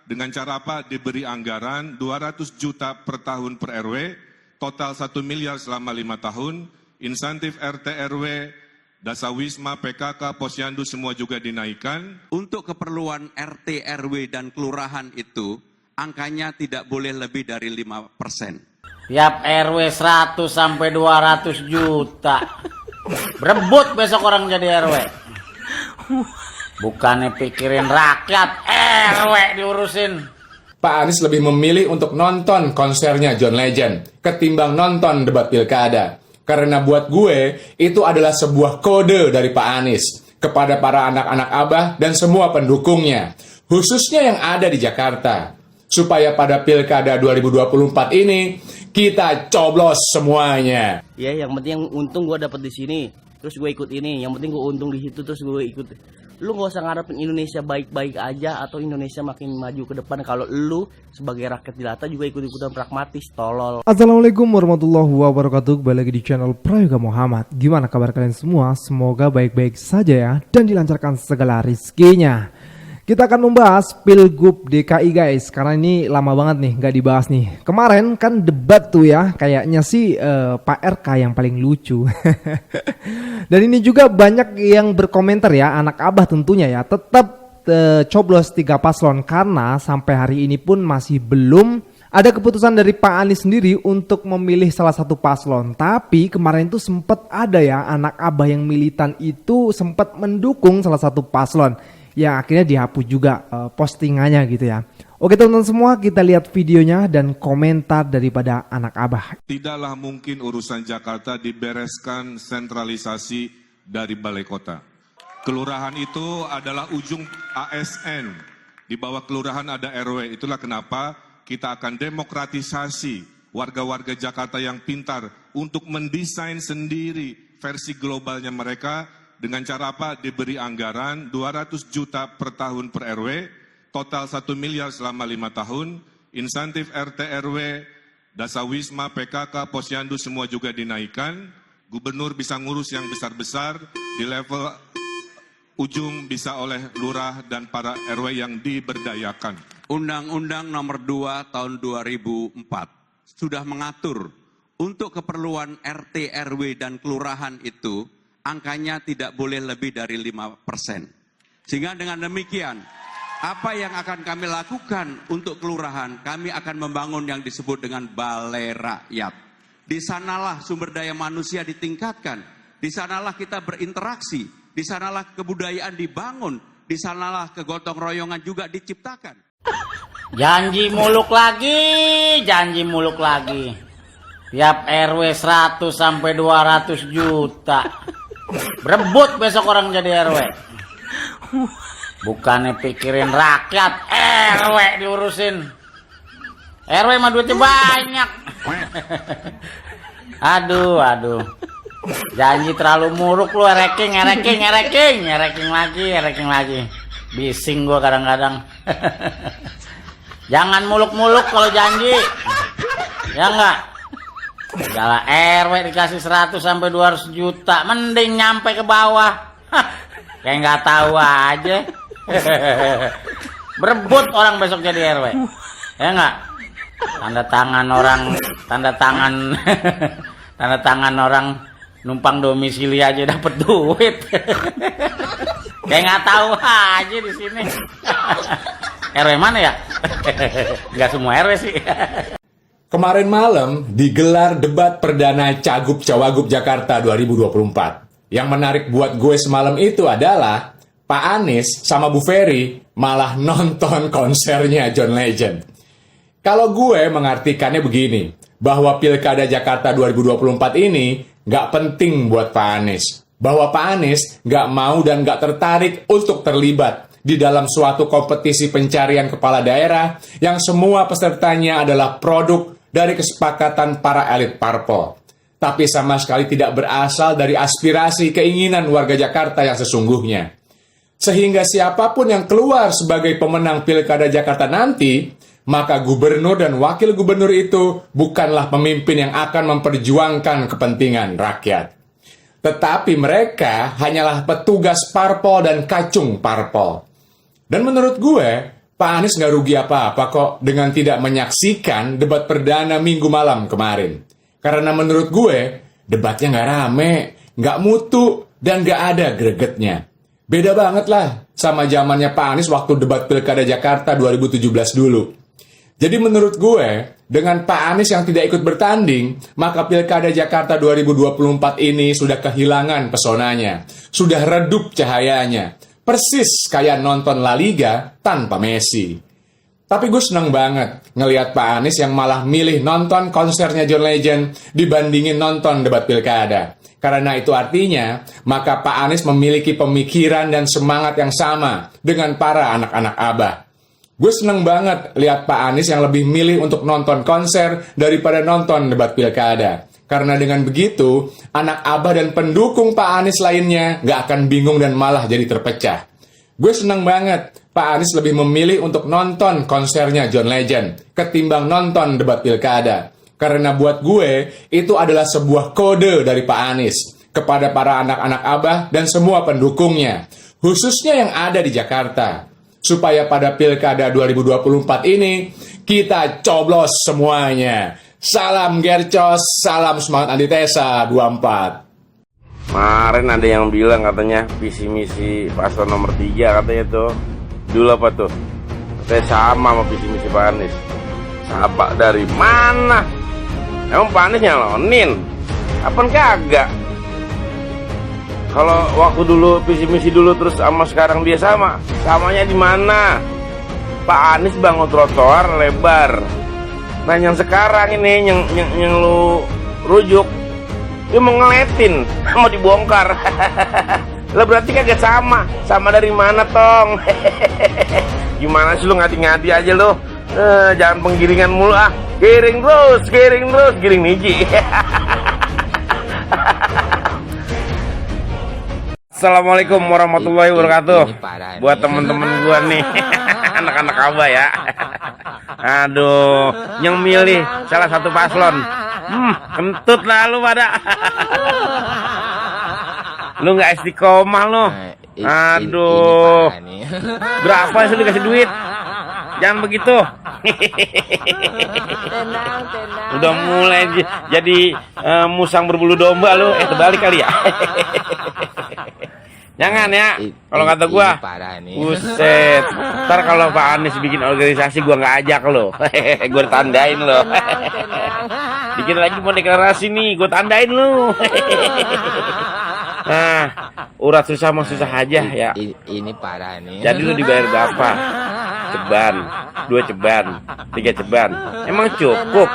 dengan cara apa? Diberi anggaran 200 juta per tahun per RW, total 1 miliar selama 5 tahun, insentif RT RW, Dasawisma, PKK, Posyandu semua juga dinaikkan. Untuk keperluan RT, RW, dan kelurahan itu, angkanya tidak boleh lebih dari 5%. Tiap RW 100 sampai 200 juta. Berebut besok orang jadi RW. Bukannya pikirin rakyat, RW diurusin. Pak Anies lebih memilih untuk nonton konsernya John Legend ketimbang nonton debat pilkada. Karena buat gue, itu adalah sebuah kode dari Pak Anies kepada para anak-anak Abah dan semua pendukungnya, khususnya yang ada di Jakarta. Supaya pada pilkada 2024 ini, kita coblos semuanya. Ya, yang penting untung gue dapet di sini, terus gue ikut ini. Yang penting gue untung di situ, terus gue ikut. Lu gak usah ngarepin Indonesia baik-baik aja atau Indonesia makin maju ke depan kalau lu sebagai rakyat jelata juga ikut-ikutan pragmatis, tolol. Assalamualaikum warahmatullahi wabarakatuh. Kembali lagi di channel Prayoga Muhammad. Gimana kabar kalian semua? Semoga baik-baik saja ya dan dilancarkan segala rizkinya. Kita akan membahas Pilgub DKI guys, karena ini lama banget nih nggak dibahas nih. Kemarin kan debat tuh ya, kayaknya sih Pak RK yang paling lucu. Dan ini juga banyak yang berkomentar ya, anak Abah tentunya ya, tetap coblos 3 paslon karena sampai hari ini pun masih belum ada keputusan dari Pak Anies sendiri untuk memilih salah satu paslon. Tapi kemarin tuh sempat ada ya anak Abah yang militan itu sempat mendukung salah satu paslon. Ya akhirnya dihapus juga postingannya gitu ya. Oke teman-teman semua, kita lihat videonya dan komentar daripada anak Abah. Tidaklah mungkin urusan Jakarta dibereskan sentralisasi dari balai kota. Kelurahan itu adalah ujung ASN. Di bawah kelurahan ada RW. Itulah kenapa kita akan demokratisasi warga-warga Jakarta yang pintar untuk mendesain sendiri versi globalnya mereka. Dengan cara apa? Diberi anggaran 200 juta per tahun per RW, total 1 miliar selama 5 tahun, insentif RT RW, Dasawisma, PKK, Posyandu semua juga dinaikkan, gubernur bisa ngurus yang besar-besar, di level ujung bisa oleh lurah dan para RW yang diberdayakan. Undang-Undang Nomor 2 Tahun 2004 sudah mengatur untuk keperluan RT, RW, dan kelurahan itu, angkanya tidak boleh lebih dari 5%. Sehingga dengan demikian, apa yang akan kami lakukan untuk kelurahan, kami akan membangun yang disebut dengan balai rakyat. Di sanalah sumber daya manusia ditingkatkan, di sanalah kita berinteraksi, di sanalah kebudayaan dibangun, di sanalah kegotong royongan juga diciptakan. Janji muluk lagi, janji muluk lagi. Tiap RW 100 sampai 200 juta. Berebut besok orang jadi RW. Bukannya pikirin rakyat, RW diurusin. RW mah duitnya banyak. Aduh. Janji terlalu muruk lu, ereking lagi. Bising gua kadang-kadang. Jangan muluk-muluk kalau janji. Ya enggak? Segala RW dikasih 100 sampai 200 juta, mending nyampe ke bawah. Kayak nggak tahu aja. Berebut orang besok jadi RW. Ya nggak? Tanda tangan orang numpang domisili aja dapat duit. Kayak nggak tahu aja di sini. RW mana ya? Nggak semua RW sih. Kemarin malam digelar debat perdana Cagup-Cawagup Jakarta 2024. Yang menarik buat gue semalam itu adalah Pak Anies sama Bu Ferry malah nonton konsernya John Legend. Kalau gue mengartikannya begini, bahwa Pilkada Jakarta 2024 ini nggak penting buat Pak Anies. Bahwa Pak Anies nggak mau dan nggak tertarik untuk terlibat di dalam suatu kompetisi pencarian kepala daerah yang semua pesertanya adalah produk dari kesepakatan para elit parpol, tapi sama sekali tidak berasal dari aspirasi keinginan warga Jakarta yang sesungguhnya. Sehingga siapapun yang keluar sebagai pemenang Pilkada Jakarta nanti, maka gubernur dan wakil gubernur itu bukanlah pemimpin yang akan memperjuangkan kepentingan rakyat. Tetapi mereka hanyalah petugas parpol dan kacung parpol. Dan menurut gue, Pak Anies nggak rugi apa-apa kok dengan tidak menyaksikan debat perdana Minggu malam kemarin. Karena menurut gue, debatnya nggak rame, nggak mutu, dan nggak ada gregetnya. Beda banget lah sama zamannya Pak Anies waktu debat Pilkada Jakarta 2017 dulu. Jadi menurut gue, dengan Pak Anies yang tidak ikut bertanding, maka Pilkada Jakarta 2024 ini sudah kehilangan pesonanya, sudah redup cahayanya, persis kayak nonton La Liga tanpa Messi. Tapi gue seneng banget ngelihat Pak Anies yang malah milih nonton konsernya John Legend dibandingin nonton debat Pilkada. Karena itu artinya, maka Pak Anies memiliki pemikiran dan semangat yang sama dengan para anak-anak Abah. Gue seneng banget lihat Pak Anies yang lebih milih untuk nonton konser daripada nonton debat Pilkada. Karena dengan begitu, anak Abah dan pendukung Pak Anies lainnya gak akan bingung dan malah jadi terpecah. Gue seneng banget Pak Anies lebih memilih untuk nonton konsernya John Legend ketimbang nonton debat Pilkada. Karena buat gue, itu adalah sebuah kode dari Pak Anies kepada para anak-anak Abah dan semua pendukungnya, khususnya yang ada di Jakarta. Supaya pada Pilkada 2024 ini, kita coblos semuanya. Salam Gercos, salam semangat antitesa 24. Kemarin ada yang bilang katanya visi misi paslon nomor 3 katanya tuh. Dulu apa tuh? Katanya sama sama visi misi Pak Anies. Sahabat dari mana? Emang Pak Anies nyalonin? Apaan kagak? Kalau waktu dulu visi misi dulu terus sama sekarang dia sama. Samanya di mana? Pak Anies bangun trotoar lebar. Nah yang sekarang ini yang lu rujuk, dia mau ngeletin, mau dibongkar. Lah berarti kagak sama. Sama dari mana tong? Gimana sih lu ngadi-ngadi aja lu? Jangan penggiringan mulu ah. Giring terus, giring niji. Assalamualaikum warahmatullahi wabarakatuh. Buat temen-temen gua nih, anak-anak Abah ya. Aduh, yang milih salah satu paslon. Kentut lah lu pada. Lu nggak istiqomah lu. Aduh, berapa sih lu kasih duit? Jangan begitu. Udah mulai jadi musang berbulu domba lu. Terbalik kali ya. Jangan ya, kalau kata gua, buset. Ntar kalau Pak Anies bikin organisasi gua nggak ajak lo, gua tandain lo. Bikin lagi mau deklarasi nih, gua tandain lo. Nah, urat susah mah susah aja ya. Ini parah nih. Jadi lu dibayar berapa? Ceban, 2 ceban, 3 ceban. Emang cukup?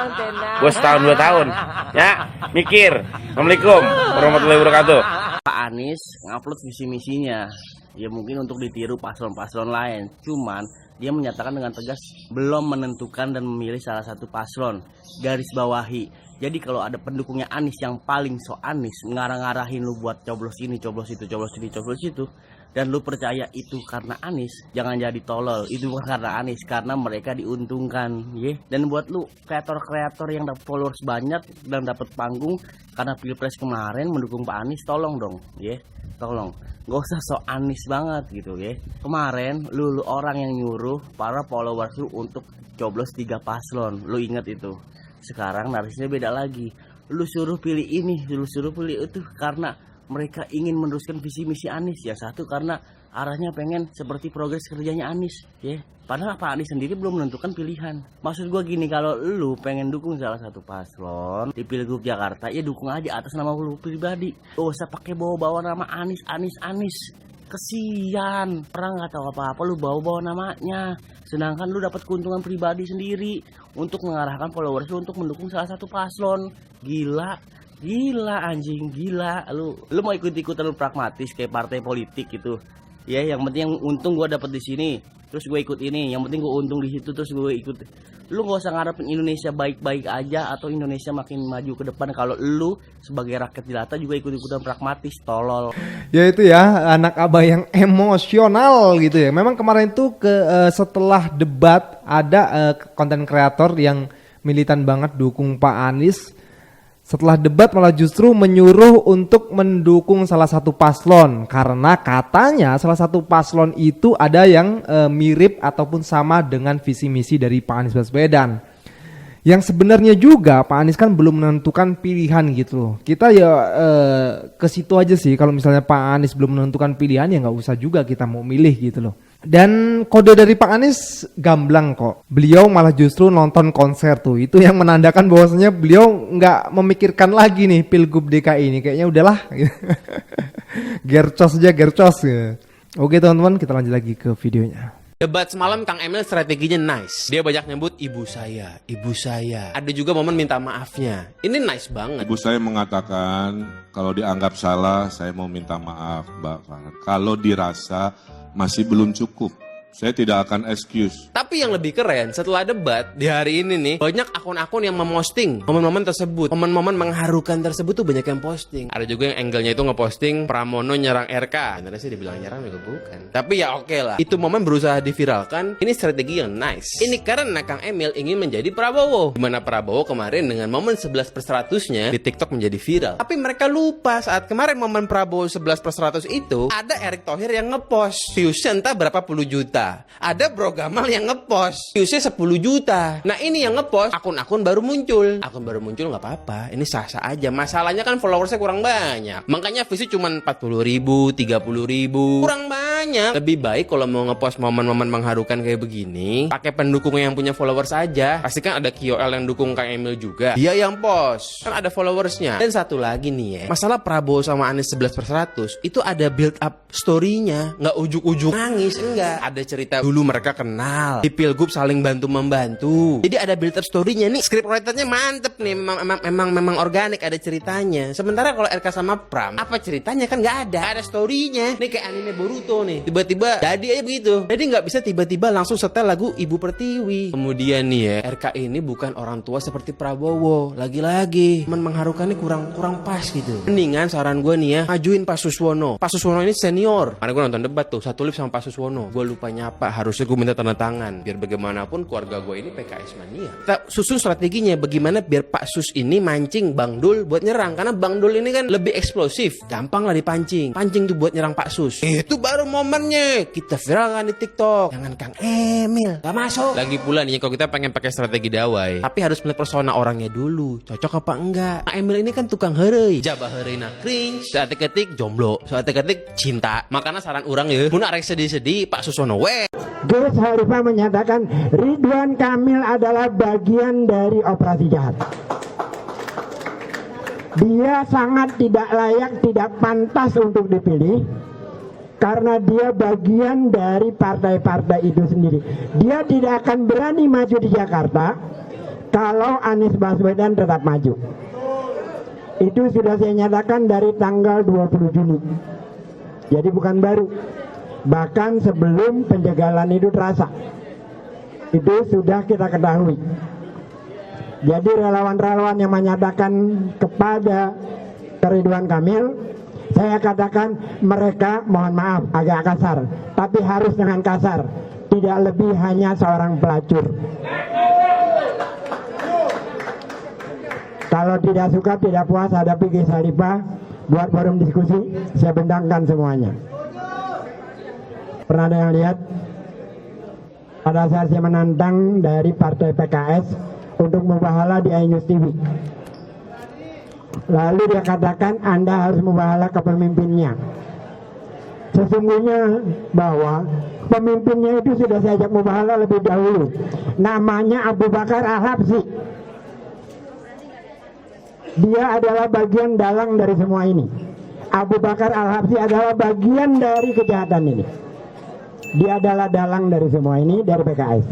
Gua setahun 2 tahun. Ya, mikir. Assalamualaikum warahmatullahi wabarakatuh. Pak Anies ngupload visi misinya, ya mungkin untuk ditiru paslon-paslon lain. Cuman dia menyatakan dengan tegas belum menentukan dan memilih salah satu paslon. Garis bawahi. Jadi kalau ada pendukungnya Anies yang paling so Anies ngarah-ngarahin lu buat coblos ini, coblos itu, coblos ini, coblos itu, dan lu percaya itu karena Anies, jangan jadi tolol. Itu bukan karena Anies, karena mereka diuntungkan, ya. Dan buat lu kreator-kreator yang dapat followers banyak dan dapat panggung karena Pilpres kemarin mendukung Pak Anies, tolong dong, ya. Tolong, gak usah so Anies banget gitu, ya. Kemarin lu orang yang nyuruh para followers lu untuk coblos 3 paslon, lu inget itu. Sekarang narisnya beda lagi. Lu suruh pilih ini, lu suruh pilih itu karena mereka ingin meneruskan visi misi Anies. Ya satu karena arahnya pengen seperti progres kerjanya Anies, ya. Padahal Pak Anies sendiri belum menentukan pilihan. Maksud gua gini, kalau lu pengen dukung salah satu paslon di Pilgub Jakarta, ya dukung aja atas nama lu pribadi. Gak usah pakai bawa-bawa nama Anies. Kesian, orang nggak tahu apa-apa lu bawa-bawa namanya. Sedangkan lu dapat keuntungan pribadi sendiri untuk mengarahkan followers lu untuk mendukung salah satu paslon. Gila anjing, gila. Lu mau ikut-ikutan lu pragmatis kayak partai politik gitu. Ya, yang penting yang untung gua dapat di sini, terus gue ikut ini. Yang penting gue untung di situ, terus gue ikut. Lu gak usah ngarepin Indonesia baik-baik aja atau Indonesia makin maju ke depan kalau lu sebagai rakyat jelata juga ikut-ikutan pragmatis, tolol. Ya itu ya, anak Abah yang emosional gitu ya. Memang kemarin itu setelah debat ada konten kreator yang militan banget dukung Pak Anies. Setelah debat malah justru menyuruh untuk mendukung salah satu paslon karena katanya salah satu paslon itu ada yang mirip ataupun sama dengan visi misi dari Pak Anies Baswedan. Yang sebenarnya juga Pak Anies kan belum menentukan pilihan gitu loh. Kita ya ke situ aja sih, kalau misalnya Pak Anies belum menentukan pilihan ya nggak usah juga kita mau milih gitu loh. Dan kode dari Pak Anies gamblang kok. Beliau malah justru nonton konser tuh. Itu yang menandakan bahwasanya beliau nggak memikirkan lagi nih Pilgub DKI ini. Kayaknya udahlah. Gercos aja gercos. Oke teman-teman, kita lanjut lagi ke videonya. Debat semalam Kang Emil strateginya nice. Dia banyak nyebut ibu saya, ibu saya. Ada juga momen minta maafnya. Ini nice banget. Ibu saya mengatakan kalau dianggap salah saya mau minta maaf Mbak Farhan. Kalau dirasa masih belum cukup, saya tidak akan excuse. Tapi yang lebih keren, setelah debat di hari ini nih, banyak akun-akun yang memosting momen-momen tersebut. Momen-momen mengharukan tersebut tuh banyak yang posting. Ada juga yang angle-nya itu ngeposting Pramono nyerang RK. Sebenarnya sih dibilang nyerang juga bukan. Tapi ya oke lah. Itu momen berusaha diviralkan. Ini strategi yang nice. Ini karena Kang Emil ingin menjadi Prabowo. Dimana Prabowo kemarin dengan momen 11/100-nya di TikTok menjadi viral. Tapi mereka lupa saat kemarin momen Prabowo 11/100 itu, ada Erick Thohir yang ngepost. Viewsnya entah berapa puluh juta. Ada Bro Gamal yang ngepost viewsnya 10 juta. Nah ini yang ngepost akun-akun baru muncul. Akun baru muncul nggak apa-apa, ini sah-sah aja. Masalahnya kan followersnya kurang banyak, makanya viewsnya cuma 40 ribu, 30 ribu, kurang banyak. Lebih baik kalau mau ngepost momen-momen mengharukan kayak begini, pakai pendukung yang punya followers aja. Pasti kan ada KOL yang dukung Kang Emil juga, dia yang post, kan ada followersnya. Dan satu lagi nih ya, masalah Prabowo sama Anies 11/100 itu ada build up story-nya, nggak ujuk-ujuk nangis, enggak. Ada cerita dulu mereka kenal, di Pilgub saling bantu-membantu. Jadi ada build up story-nya nih. Script writer-nya mantep nih, memang organik, ada ceritanya. Sementara kalau RK sama Pram, apa ceritanya kan nggak ada story-nya. Nih kayak anime Boruto nih, tiba-tiba jadi aja begitu. Jadi nggak bisa tiba-tiba langsung setel lagu Ibu Pertiwi. Kemudian nih ya, RK ini bukan orang tua seperti Prabowo. Lagi-lagi mengharukannya kurang pas gitu. Mendingan saran gue nih ya, majuin Pak Suswono. Pak Suswono ini senior. Karena gue nonton debat tuh, satu live sama Pak Suswono. Gue lupa nyapa, harusnya gue minta tanda tangan. Biar bagaimanapun keluarga gue ini PKS mania. Kita susun strateginya bagaimana biar Pak Sus ini mancing Bang Dul buat nyerang. Karena Bang Dul ini kan lebih eksplosif, gampang lah dipancing. Pancing tuh buat nyerang Pak Sus. Itu baru momennya kita viralkan di TikTok. Jangan Kang Emil gak masuk. Lagi pula nih kalau kita pengen pakai strategi dawai, tapi harus melihat persona orangnya dulu, cocok apa enggak. Kang Emil ini kan tukang herei, jabah herei na cringe, saat ketik jomblo, saat ketik cinta. Makanya saran orang ya, mun arek sedih-sedih Pak Suswono we. Gus Harifah menyatakan Ridwan Kamil adalah bagian dari operasi jahat. Dia sangat tidak layak, tidak pantas untuk dipilih karena dia bagian dari partai-partai itu sendiri. Dia tidak akan berani maju di Jakarta kalau Anies Baswedan tetap maju. Itu sudah saya nyatakan dari tanggal 20 Juni. Jadi bukan baru. Bahkan sebelum penjagalan itu terasa, itu sudah kita ketahui. Jadi relawan-relawan yang menyatakan kepada Ridwan Kamil, saya katakan mereka mohon maaf agak kasar, tapi harus dengan kasar, tidak lebih hanya seorang pelacur. Kalau tidak suka, tidak puas hadapi Gus Harifah, buat forum diskusi, saya bentangkan semuanya. Pernah ada yang lihat pada saat saya menantang dari partai PKS untuk membahala di iNews TV. Lalu dia katakan Anda harus membahala ke pemimpinnya. Sesungguhnya bahwa pemimpinnya itu sudah saya ajak membahala lebih dahulu. Namanya Abu Bakar Al-Habsyi. Dia adalah bagian dalang dari semua ini. Abu Bakar Al-Habsyi adalah bagian dari kejahatan ini. Dia adalah dalang dari semua ini, dari PKS.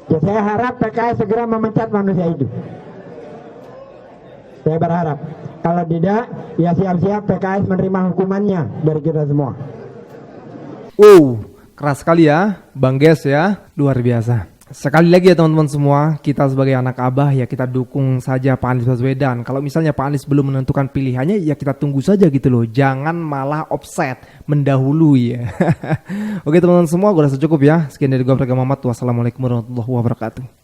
Ya, saya harap PKS segera memecat manusia itu. Saya berharap. Kalau tidak, ya siap-siap PKS menerima hukumannya dari kita semua. Keras sekali ya, Bang Ges ya, luar biasa. Sekali lagi ya teman-teman semua, kita sebagai anak Abah ya kita dukung saja Pak Anies Baswedan. Kalau misalnya Pak Anies belum menentukan pilihannya ya kita tunggu saja gitu loh. Jangan malah offset, mendahului ya. Oke teman-teman semua, gue rasa cukup ya. Sekian dari gue Muhammad. Wassalamualaikum warahmatullahi wabarakatuh.